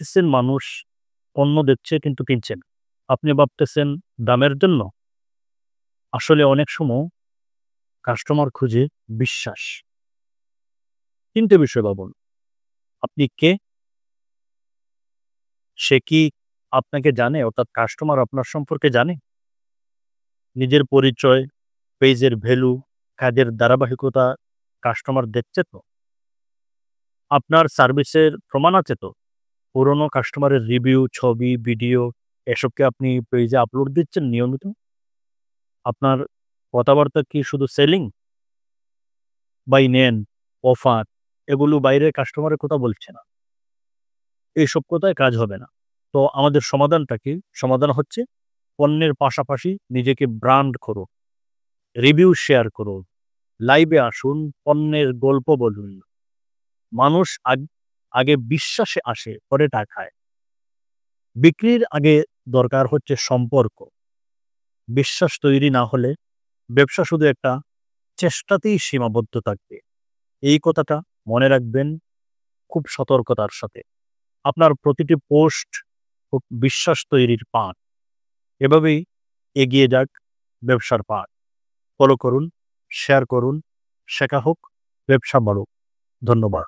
দেখতেছেন মানুষ পণ্য দিচ্ছে কিন্তু কিনছেন। আপনি ভাবতেছেন দামের জন্য। আসলে অনেক সময় কাস্টমার খুঁজে বিশ্বাস। ৩ টে বিষয় ভাবুন। আপনি কে? সে কি আপনাকে জানে? অর্থাৎ কাস্টমার আপনার সম্পর্কে জানে? নিজের পরিচয়, পেজের ভ্যালু, কাজের ধারাবাহিকতা কাস্টমার দেখছে তো? আপনার সার্ভিসের প্রমাণ আছে তো? পুরনো কাস্টমারের রিভিউ, ছবি, ভিডিও এসবকে আপনি পেজে আপলোড দিচ্ছেন নিয়মিত? আপনার কথাবার্তা কি শুধু সেলিং, বাই নেন, অফার এগুলো বাইরের কাস্টমারের কথা বলছে না। এইসব কথায় কাজ হবে না। তো আমাদের সমাধানটা কি? সমাধান হচ্ছে পণ্যের পাশাপাশি নিজেকে ব্র্যান্ড করুন, রিভিউ শেয়ার করুন, লাইভে আসুন, পণ্যের গল্প বলুন। মানুষ আগে বিশ্বাসে আসে, পরে টাকায়। বিক্রির আগে দরকার হচ্ছে সম্পর্ক। বিশ্বাস তৈরি না হলে ব্যবসা শুধু একটা চেষ্টাতেই সীমাবদ্ধ থাকবে। এই কথাটা মনে রাখবেন খুব সতর্কতার সাথে। আপনার প্রতিটি পোস্ট খুব বিশ্বাস তৈরির পাঠ। এভাবেই এগিয়ে যাক ব্যবসার পাঠ। ফলো করুন, শেয়ার করুন, শেখা হোক, ব্যবসা বাড়ুক। ধন্যবাদ।